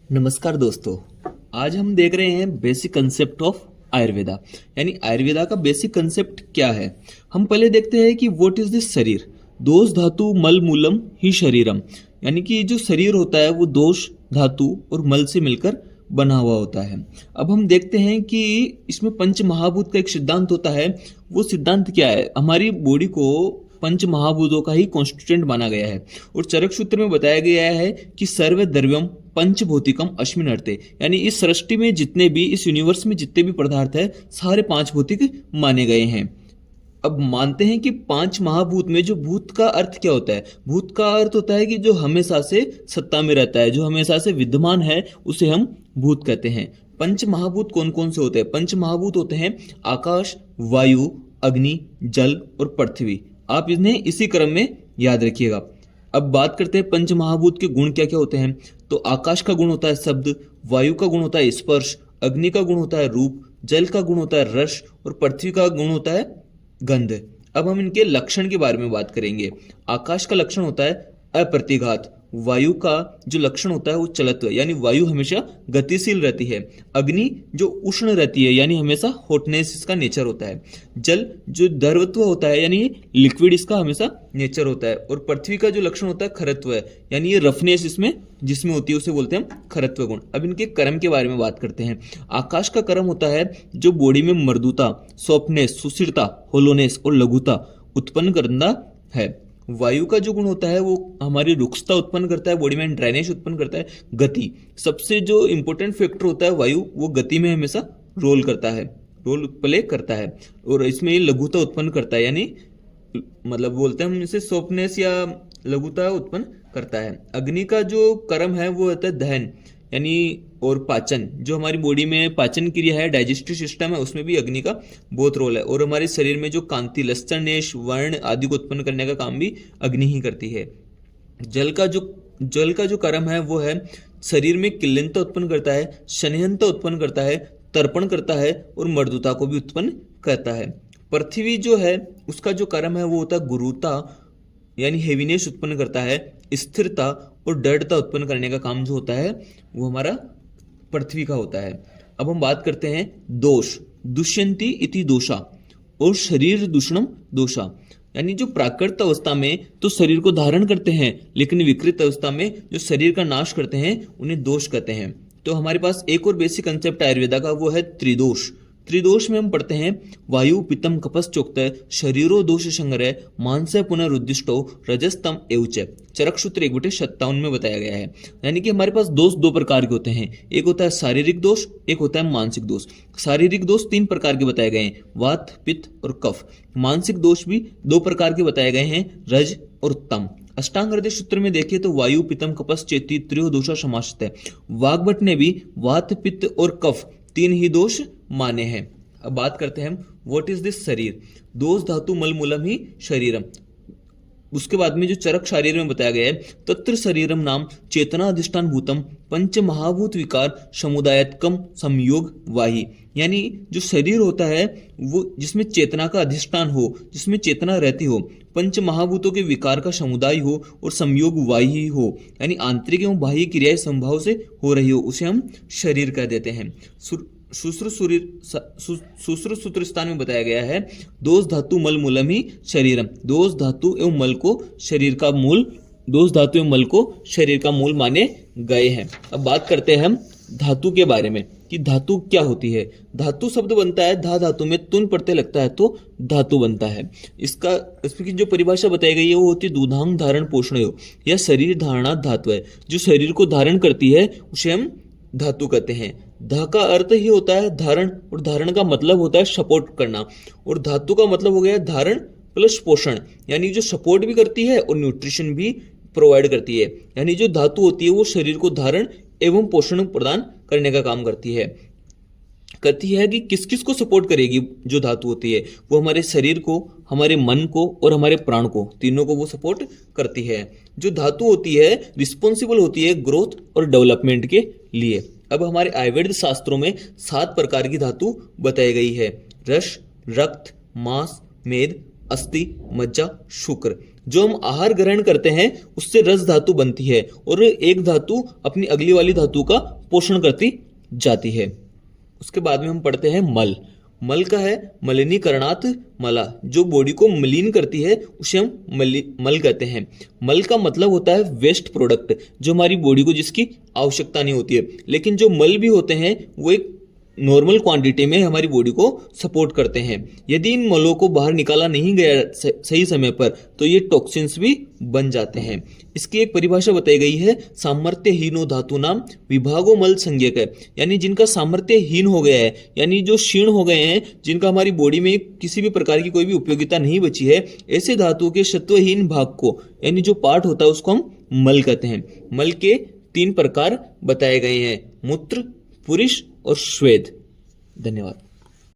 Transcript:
नमस्कार दोस्तों। आज हम देख रहे हैं बेसिक कंसेप्ट ऑफ आयुर्वेदा। यानी आयुर्वेदा का बेसिक कंसेप्ट क्या है। हम पहले देखते हैं कि व्हाट इज दिस शरीर। दोष धातु मल मूलम ही शरीरम। यानी कि जो शरीर होता है वो दोष धातु और मल से मिलकर बना हुआ होता है। अब हम देखते हैं कि इसमें पंच महाभूत का एक सिद्धांत होता है। वो सिद्धांत क्या है, हमारी बॉडी को पंच महाभूतों का ही कॉन्स्टिट्यूएंट माना गया है। और चरक सूत्र में बताया गया है कि सर्व द्रव्यम पंचभौतिकम अस्मिन् अर्थे। यानी इस सृष्टि में जितने भी, इस यूनिवर्स में जितने भी पदार्थ है सारे पांच भौतिक माने गए हैं। अब मानते हैं कि पांच महाभूत में जो भूत का अर्थ क्या होता है। भूत का अर्थ होता है कि जो हमेशा से सत्ता में रहता है, जो हमेशा से विद्यमान है, उसे हम भूत कहते हैं। पंच महाभूत कौन कौन से होते हैं। पंच महाभूत होते हैं आकाश, वायु, अग्नि, जल और पृथ्वी। आप इन्हें इसी क्रम में याद रखिएगा। अब बात करते हैं पंच महाभूत के गुण क्या क्या होते हैं। तो आकाश का गुण होता है शब्द, वायु का गुण होता है स्पर्श, अग्नि का गुण होता है रूप, जल का गुण होता है रस और पृथ्वी का गुण होता है गंध। अब हम इनके लक्षण के बारे में बात करेंगे। आकाश का लक्षण होता है अप्रतिघात, वायु का जो लक्षण होता है वो चलत्व, यानी वायु हमेशा गतिशील रहती है। अग्नि जो उष्ण रहती है, यानी हमेशा हॉटनेस इसका नेचर होता है। जल जो द्रवत्व होता है, यानी लिक्विड इसका हमेशा नेचर होता है। और पृथ्वी का जो लक्षण होता है खरत्व है, यानी ये रफनेस इसमें जिसमें होती है उसे बोलते हैं हम खरत्व गुण। अब इनके कर्म के बारे में बात करते हैं। आकाश का कर्म होता है जो बॉडी में मृदुता, सॉफ्टनेस, सुशीलता, होलोनेस और लघुता उत्पन्न करना है। वायु का जो गुण होता है वो हमारी रुक्षता उत्पन्न करता है, बॉडी में ड्राइनेस उत्पन्न करता है। गति, सबसे जो इंपॉर्टेंट फैक्टर होता है वायु, वो गति में हमेशा रोल प्ले करता है। और इसमें ये लघुता उत्पन्न करता है, यानी मतलब बोलते हैं हम इसे सॉफ्टनेस या लघुता उत्पन्न करता है। अग्नि का जो कर्म है वो होता है दहन, यानी और पाचन, जो हमारी बॉडी में पाचन क्रिया है, डाइजेस्टिव सिस्टम है, उसमें भी अग्नि का बहुत रोल है। और हमारे शरीर में जो कांति, लक्षणेश, वर्ण आदि को उत्पन्न करने का काम भी अग्नि ही करती है। जल का जो कर्म है वो है शरीर में किल्लनता उत्पन्न करता है, स्नेहनता उत्पन्न करता है, तर्पण करता है और मर्दुता को भी उत्पन्न करता है। पृथ्वी जो है उसका जो कर्म है वो होता है गुरुता, यानी हेवीनेस उत्पन्न करता है। स्थिरता और दृढ़ता उत्पन्न करने का काम जो होता है वो हमारा पृथ्वी का होता है। अब हम बात करते हैं दोष। दुष्यंती इति दोषा और शरीर दूषणम दोषा। यानी जो प्राकृत अवस्था में तो शरीर को धारण करते हैं, लेकिन विकृत अवस्था में जो शरीर का नाश करते हैं उन्हें दोष कहते हैं। तो हमारे पास एक और बेसिक कंसेप्ट आयुर्वेदा का, वो है त्रिदोष। त्रिदोष में हम पढ़ते हैं वायु पित्तम कपस चोक्त शरीरो दोष संग्रह मांस पुनरुद्दिष्टो रजस्तम एवच। चरक सूत्र 1/57 में बताया गया है। यानी कि हमारे पास दोष दो प्रकार के होते हैं, एक होता है शारीरिक दोष, एक होता है मानसिक दोष। शारीरिक दोष 3 प्रकार के बताए गए हैं, वात, पित्त और कफ। मानसिक दोष भी 2 प्रकार के बताए गए हैं, रज और तम। अष्टांग हृदय सूत्र में देखें तो वायु पित्तम कपस चेती त्रयो दोषा समासित है। वाग्भट ने भी वात, पित्त और कफ 3 ही दोष माने हैं। अब बात करते हैं हम व्हाट इज दिस शरीर। दोष धातु मल मूलम ही शरीरम। उसके बाद में जो चरक शरीर में बताया गया है, तत्र शरीरम नाम चेतना अधिष्ठान भूतम पंच महाभूत विकार समुदायत्कम संयोग वाही। यानी जो शरीर होता है वो जिसमें चेतना का अधिष्ठान हो, जिसमें चेतना रहती हो, पंच महाभूतों के विकार का समुदाय हो और संयोग वाही हो, यानी आंतरिक एवं बाह्य क्रियाएं संभाव से हो रही हो, उसे हम शरीर कह देते हैं। सूत्र स्थान में बताया गया है दोष धातु मल मूलम ही शरीरम। दोष धातु एवं मल को शरीर का मूल, दोष धातु एवं मल को शरीर का मूल माने गए हैं। अब बात करते हैं हम धातु के बारे में कि धातु क्या होती है। धातु शब्द बनता है धा धातु में तुन प्रत्यय लगता है तो धातु बनता है। इसकी जो परिभाषा बताई गई है वो होती है दूधांग धारण पोषण हो, यह शरीर धारणा धातु है। जो शरीर को धारण करती है उसे हम धातु कहते हैं। धा का अर्थ ही होता है धारण, और धारण का मतलब होता है सपोर्ट करना, और धातु का मतलब हो गया धारण प्लस पोषण, यानी जो सपोर्ट भी करती है और न्यूट्रिशन भी प्रोवाइड करती है। यानी जो धातु होती है वो शरीर को धारण एवं पोषण प्रदान करने का काम करती है। कहती है कि किस किस को सपोर्ट करेगी। जो धातु होती है वो हमारे शरीर को, हमारे मन को और हमारे प्राण को, तीनों को वो सपोर्ट करती है। जो धातु होती है रिस्पॉन्सिबल होती है ग्रोथ और डेवलपमेंट के लिए। अब हमारे आयुर्वेद शास्त्रों में 7 प्रकार की धातु बताई गई है। रस, रक्त, मांस, मेद, अस्थि, मज्जा, शुक्र। जो हम आहार ग्रहण करते हैं उससे रस धातु बनती है और एक धातु अपनी अगली वाली धातु का पोषण करती जाती है। उसके बाद में हम पढ़ते हैं मल। मल का है मलिनीकरणात् मला, जो बॉडी को मलिन करती है उसे हम मल कहते हैं। मल का मतलब होता है वेस्ट प्रोडक्ट, जो हमारी बॉडी को जिसकी आवश्यकता नहीं होती है, लेकिन जो मल भी होते हैं वो एक नॉर्मल क्वांटिटी में हमारी बॉडी को सपोर्ट करते हैं। यदि इन मलों को बाहर निकाला नहीं गया सही समय पर तो ये टॉक्सिन्स भी बन जाते हैं। इसकी एक परिभाषा बताई गई है, सामर्थ्यहीनो धातु नाम विभागो मल संज्ञक है, यानी जिनका सामर्थ्यहीन हो गया है, यानी जो क्षीण हो गए हैं, जिनका हमारी बॉडी में किसी भी प्रकार की कोई भी उपयोगिता नहीं बची है, ऐसे धातुओं के सत्वहीन भाग को, यानी जो पार्ट होता है उसको हम मल कहते हैं। मल के 3 प्रकार बताए गए हैं, मूत्र, पुरुष और श्वेत। धन्यवाद।